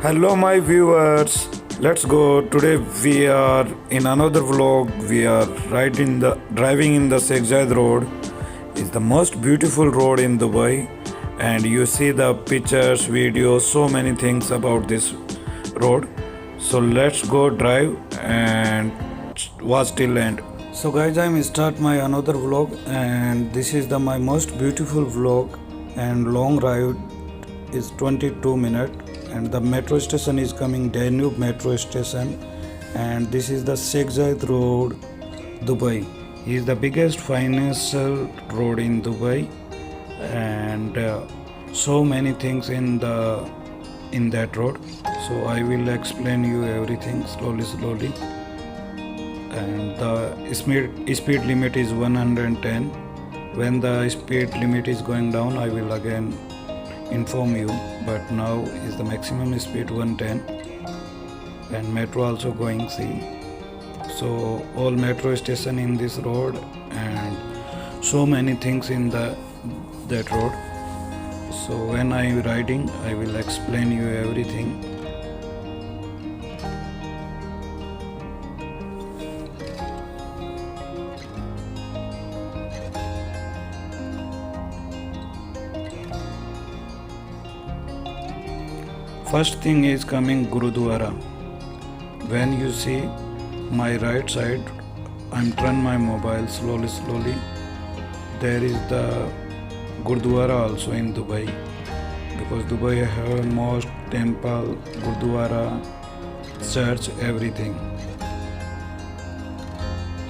Hello, my viewers. Let's go. Today we are in another vlog. We are driving in the Sheikh Zayed Road. It's the most beautiful road in Dubai, and you see the pictures, videos, so many things about this road. So let's go drive and watch till end. So guys, I'm start my another vlog, and this is the my most beautiful vlog, and long ride is 22 minutes, and the metro station is coming Danube metro station, and this is the Sheikh Zayed Road, Dubai. It is the biggest financial road in Dubai, and so many things in that road. So I will explain you everything slowly. And the speed limit is 110. When the speed limit is going down, I will again inform you, but now is the maximum speed 110, and metro also going see. So all metro station in this road, and so many things in that road. So when I am riding, I will explain you everything. First thing is coming Gurudwara. When you see my right side, I'm turn my mobile slowly. There is the Gurudwara also in Dubai, because Dubai have mosque, temple, Gurudwara, church, everything.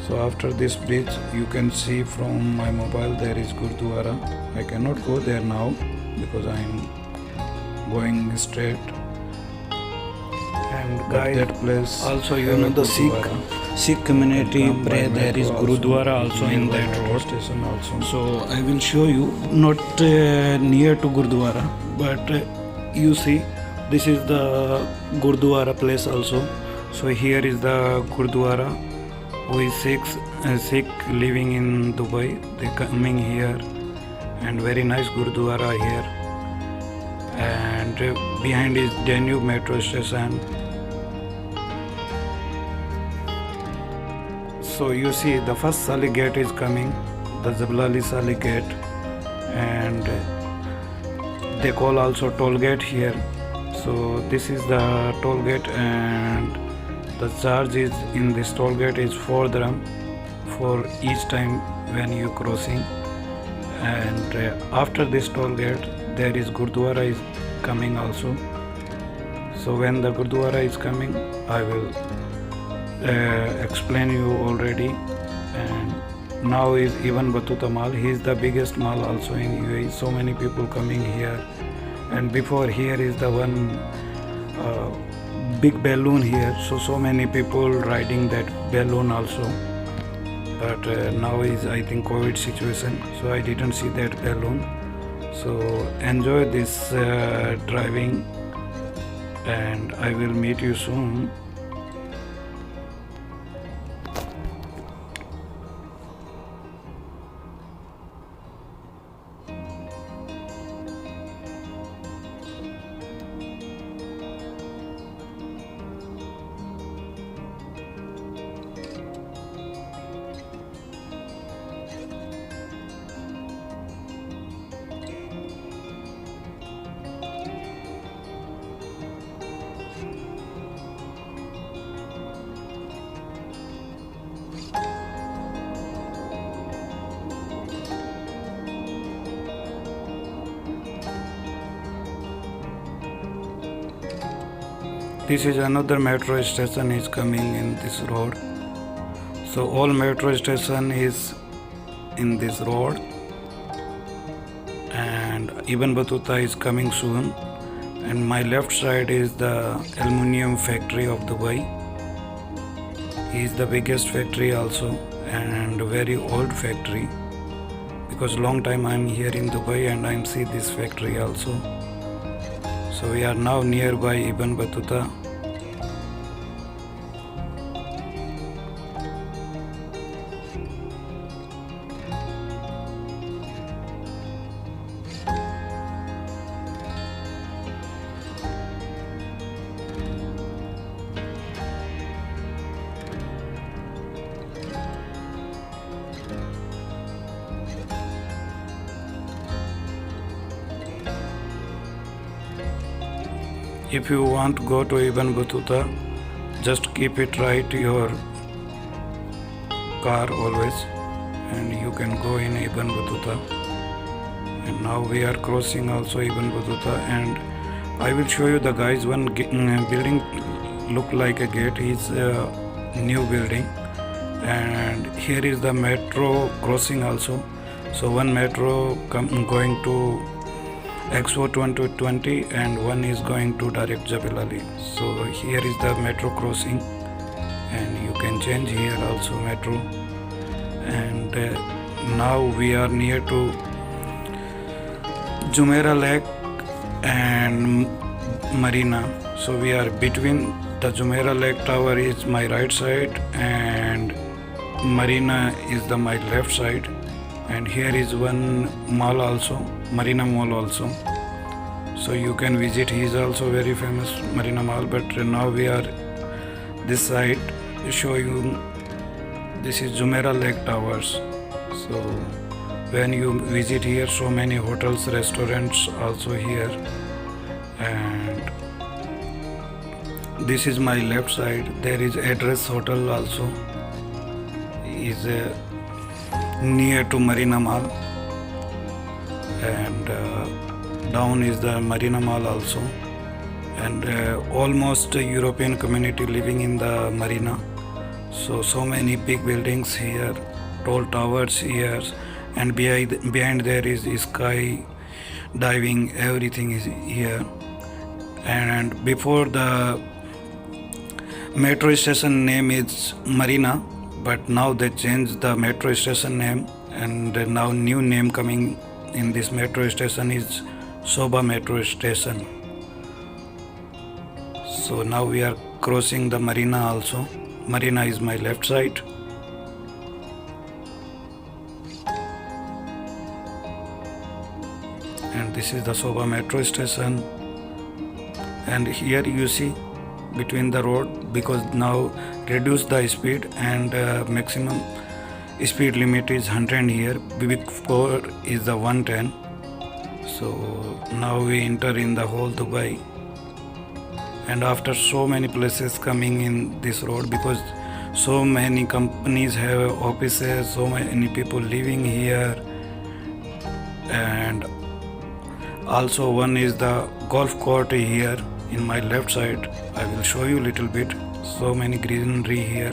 So after this bridge, you can see from my mobile there is Gurudwara. I cannot go there now because I'm going straight. And guys, that place also, you know, the Sikh community pray. There is Gurudwara also in that road station also. So I will show you, not near to Gurudwara, but you see this is the Gurudwara place also. So here is the Gurudwara. Who is Sikh living in Dubai, they coming here, and very nice Gurudwara here. And behind is Danube metro station. So you see the first Sali gate is coming, the Zablali Sali gate, and they call also toll gate here. So this is the toll gate, and the charge is in this toll gate is 4 dirham for each time when you crossing. And after this toll gate, there is Gurdwara is coming also. So when the Gurdwara is coming, I will explain you already. And now is Ibn Battuta Mall. He is the biggest mall also in UAE. So many people coming here. And before here is the one big balloon here. So many people riding that balloon also. But now is, I think, COVID situation, so I didn't see that balloon. So enjoy this driving, and I will meet you soon. This is another metro station is coming in this road. So all metro station is in this road, and Ibn Battuta is coming soon. And my left side is the aluminum factory of Dubai. He is the biggest factory also, and very old factory, because long time I'm here in Dubai and I'm see this factory also. So we are now nearby Ibn Battuta. If you want to go to Ibn Battuta, just keep it right your car always, and you can go in Ibn Battuta. And now we are crossing also Ibn Battuta, and I will show you the guys. One building look like a gate is a new building, and here is the metro crossing also. So one metro going to Expo 2020 and one is going to direct Jebel Ali. So here is the metro crossing, and you can change here also metro. And now we are near to Jumeirah Lake and Marina. So we are between the Jumeirah Lake Tower is my right side and Marina is the my left side. And here is one mall also, Marina Mall also. So you can visit. He is also very famous Marina Mall. But now we are this side. Show you. This is Jumeirah Lake Towers. So when you visit here, so many hotels, restaurants also here. And this is my left side. There is Address Hotel also. Is near to Marina Mall, and down is the Marina Mall also, and almost European community living in the Marina. So many big buildings here, tall towers here, and behind there is sky diving, everything is here. And before the metro station name is Marina, but now they changed the metro station name, and now new name coming in this metro station is Soba Metro Station. So now we are crossing the Marina also. Marina is my left side. And this is the Soba Metro Station. And here you see between the road, because now reduce the speed, and maximum speed limit is 100 here. Before is the 110. So now we enter in the whole Dubai, and after so many places coming in this road, because so many companies have offices, so many people living here, and also one is the golf court here in my left side. I will show you a little bit. So many greenery here.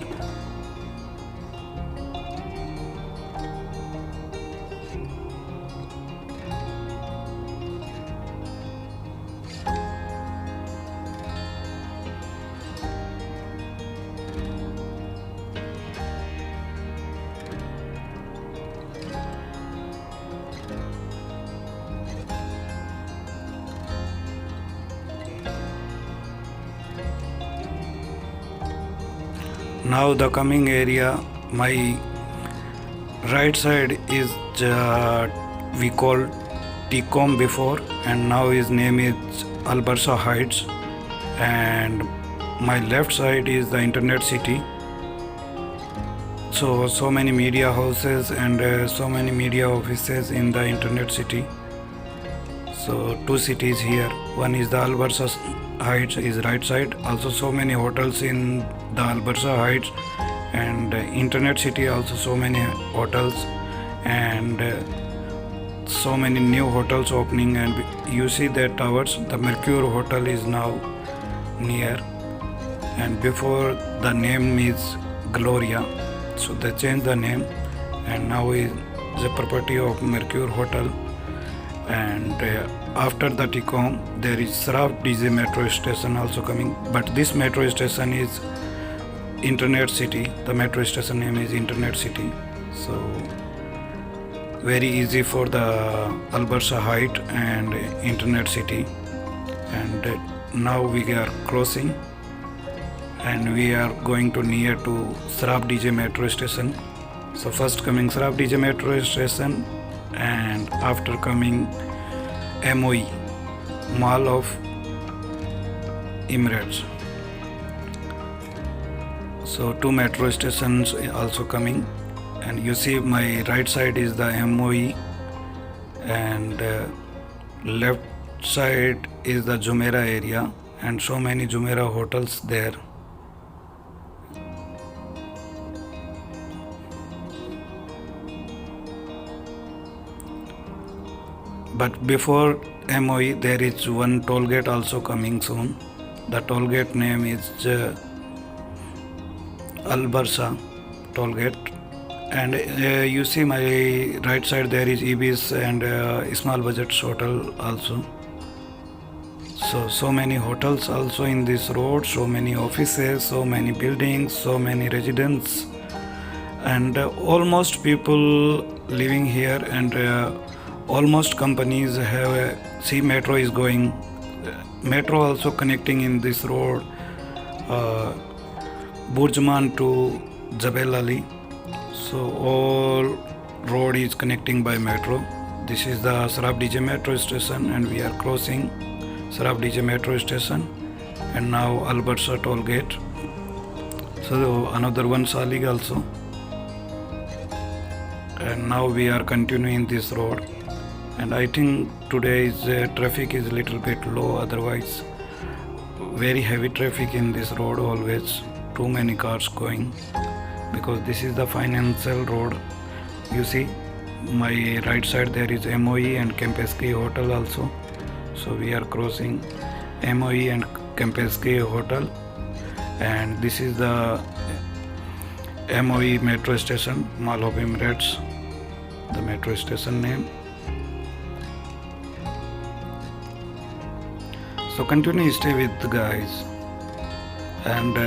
Now the coming area, my right side is we call Tecom before, and now his name is Al Barsa Heights, and my left side is the Internet City. So many media houses and so many media offices in the Internet City. So two cities here. One is the Al Barsa Heights is right side. Also so many hotels in the Al Barsa Heights, and Internet City also so many hotels, and so many new hotels opening. And you see that towers, the Mercure Hotel is now near, and before the name is Gloria, so they changed the name, and now is the property of Mercure Hotel. And after the Tecom there is Saraf DJ metro station also coming, but this metro station is Internet City. The metro station name is Internet City. So very easy for the Al Barsa Height and Internet City. And now we are crossing, and we are going to near to Saraf DJ metro station. So first coming Saraf DJ metro station, and after coming MOE, Mall of Emirates. So two metro stations also coming, and you see my right side is the MOE, and left side is the Jumeirah area, and so many Jumeirah hotels there. But before MOE, there is one toll gate also coming soon. The toll gate name is Al Barsa toll gate. And you see my right side there is Ibis and Small Budget Hotel also. So many hotels also in this road, so many offices, so many buildings, so many residents, and almost people living here, and almost companies have see metro is going. Metro also connecting in this road, Burjman to Jebel Ali. So all road is connecting by metro. This is the Sarab DJ metro station, and we are crossing Sarab DJ metro station, and now Al Barsa toll gate. So another one Salig also, and now we are continuing this road. And I think today's traffic is a little bit low, otherwise very heavy traffic in this road, always too many cars going, because this is the financial road. You see my right side there is MOE and Kempinski Hotel also. So we are crossing MOE and Kempinski Hotel, and this is the MOE metro station, Mall of Emirates, the metro station name. So continue stay with the guys, and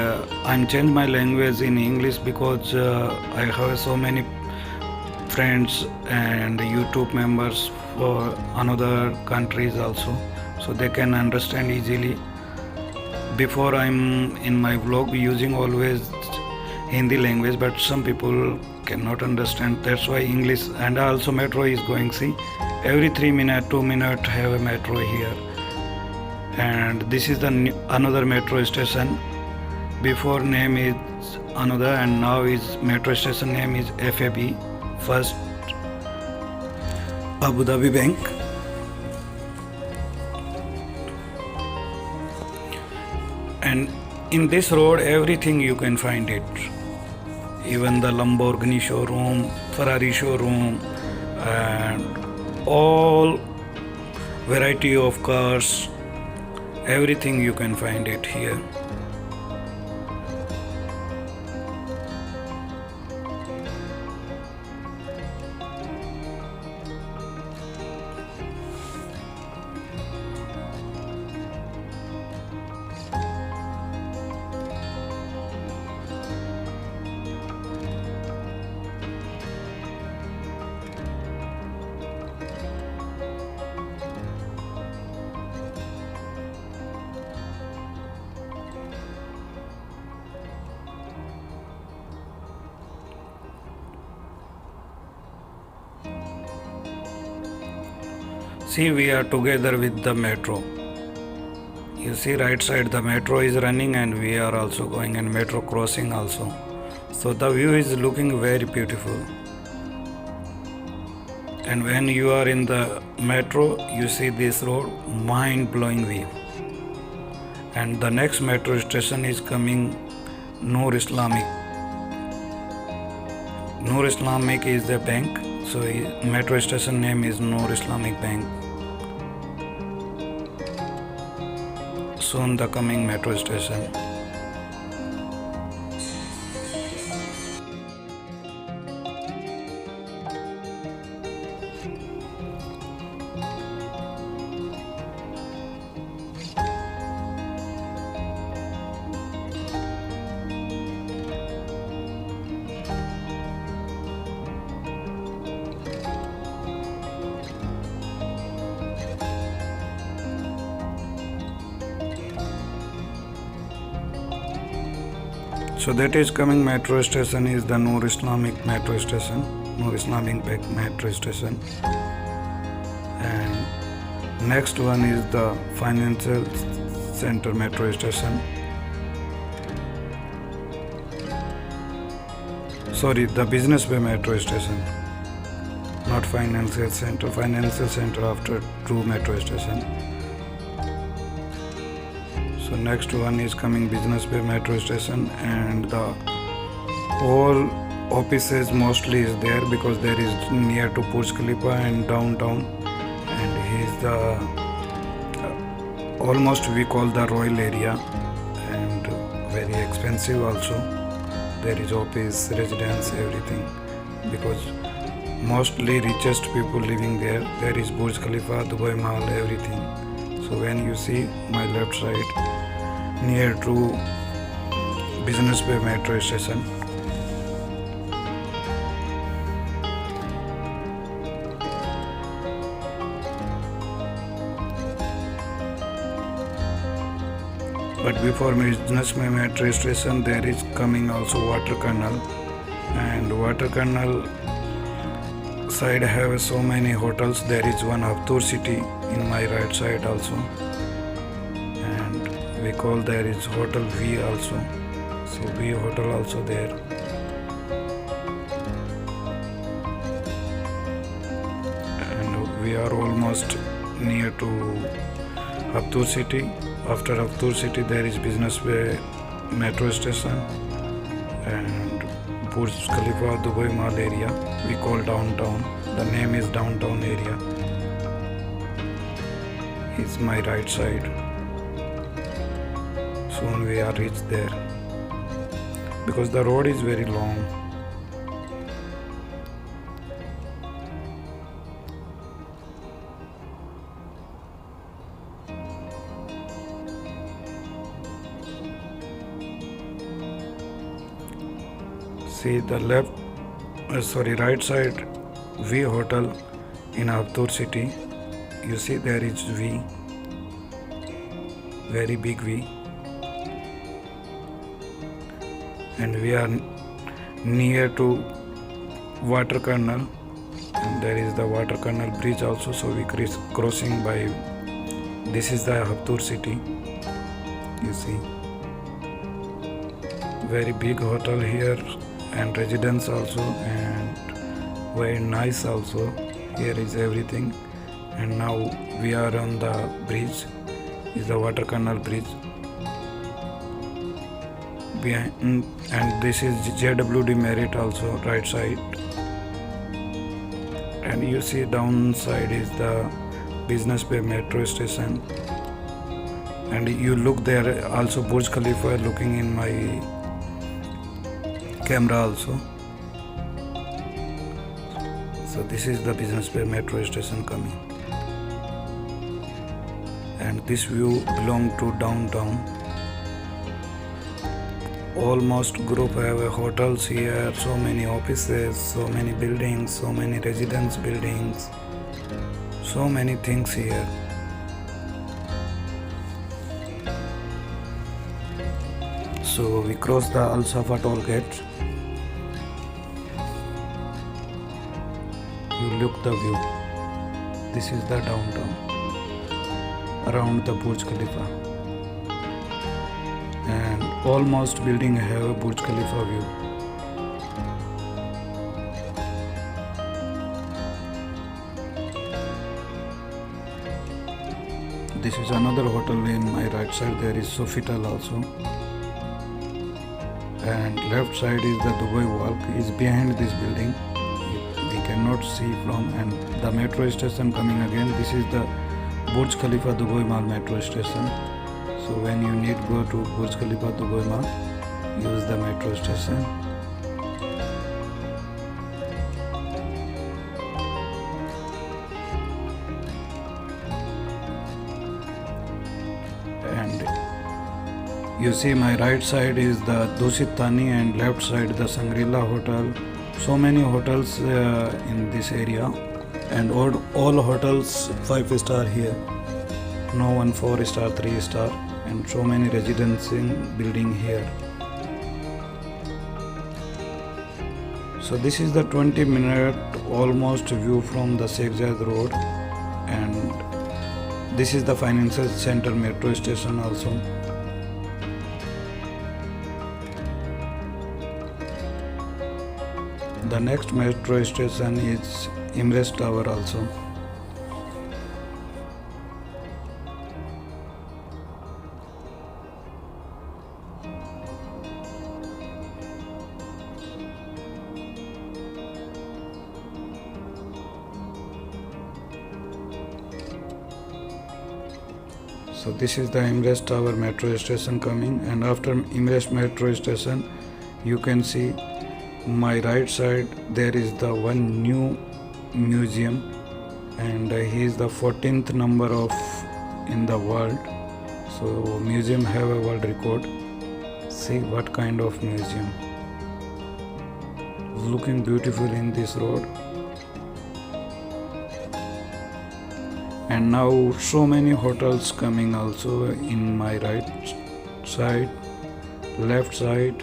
I'm change my language in English because I have so many friends and YouTube members for another countries also, so they can understand easily. Before I'm in my vlog using always Hindi language, but some people cannot understand. That's why English, and also metro is going. See, every 3 minutes, 2 minutes have a metro here. And this is the another metro station. Before name is another, and now is metro station name is FAB, First Abu Dhabi Bank. And in this road everything you can find it, even the Lamborghini showroom, Ferrari showroom, and all variety of cars, everything you can find it here. See, we are together with the metro. You see right side the metro is running, and we are also going in metro crossing also. So the view is looking very beautiful. And when you are in the metro, you see this road, mind-blowing view. And the next metro station is coming, Noor Islamic. Noor Islamic is the bank. So metro station name is Noor Islamic Bank. Soon the coming metro station. So that is coming metro station is the Noor Islamic metro station, Noor Islamic Bank metro station. And next one is the Financial Center metro station. Sorry, the Business Bay metro station, not Financial Center. Financial Center after 2 metro station. So next one is coming Business Bay metro station, and the whole offices mostly is there because there is near to Burj Khalifa and downtown, and he is the almost we call the royal area, and very expensive also. There is office, residence, everything, because mostly richest people living there. There is Burj Khalifa, Dubai Mall, everything. So when you see my left side near to Business Bay metro station, but before Business Bay metro station there is coming also water canal, and water canal side have so many hotels. There is one Haftur City in my right side also, and we call there is Hotel V also. So V hotel also there. And we are almost near to Haftur City. After Haftur City there is Business Bay metro station and Burj Khalifa Dubai Mall area. We call downtown. The name is downtown area. It's my right side. Soon we are reached there because the road is very long. See the right side V hotel in Haftur City. You see there is V, very big V, and we are near to water canal, and there is the water canal bridge also. So we crossing by. This is the Haftur City. You see, very big hotel here. And residence also, and very nice also. Here is everything, and now we are on the bridge. Is the water canal bridge behind, and this is JWD Marriott also right side, and you see downside is the Business Bay metro station, and you look there also Burj Khalifa looking in my camera also. So this is the Business Bay metro station coming, and this view belong to downtown. Almost group have hotels here, so many offices, so many buildings, so many residence buildings, so many things here. So we cross the Al Safa toll gate. You look the view. This is the downtown around the Burj Khalifa, and almost building have a Burj Khalifa view. This is another hotel in my right side. There is Sofitel also, and left side is the Dubai Walk. Is behind this building. We cannot see from, and the metro station coming again. This is the Burj Khalifa Dubai Mall metro station. So when you need go to Burj Khalifa Dubai Mall, use the metro station. And you see my right side is the Dusit Thani and left side the Shangri-La Hotel. So many hotels in this area, and all hotels 5-star here. No one 4-star, 3-star, and so many residency building here. So this is the 20-minute almost view from the Sheikh Zayed Road, and this is the Financial Center metro station also. The next metro station is Emirates Tower also. So this is the Emirates Tower metro station coming, and after Emirates metro station you can see my right side there is the one new museum, and he is the 14th number of in the world. So museum have a world record. See what kind of museum, looking beautiful in this road. And now so many hotels coming also in my right side. Left side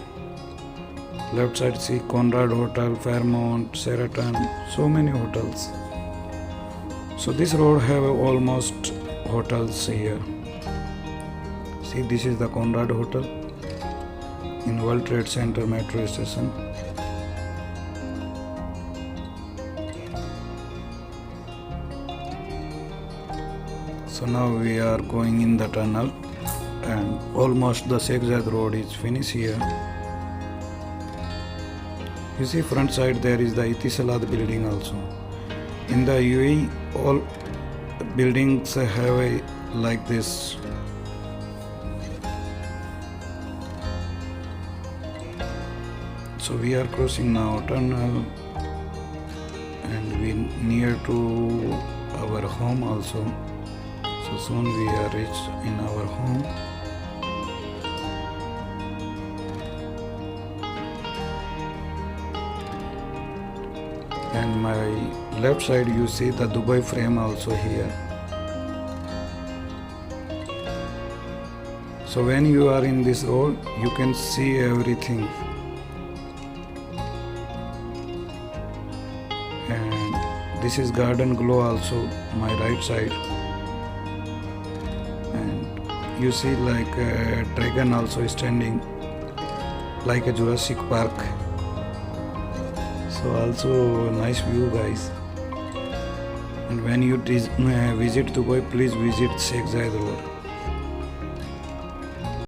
see Conrad Hotel, Fairmont, Sheraton, so many hotels. So this road have almost hotels here. See, this is the Conrad Hotel in World Trade Center metro station. So now we are going in the tunnel, and almost the Sheikh Zayed road is finished here. You see front side there is the Etisalat building also. In the UAE all buildings have a like this. So we are crossing now tunnel, and we near to our home also. So soon we are reached in our home. And my left side you see the Dubai frame also here. So when you are in this road you can see everything. And this is Garden Glow also, my right side. And you see like a dragon also standing like a Jurassic Park. So also nice view guys. And when you visit Dubai, please visit Sheikh Zayed Road.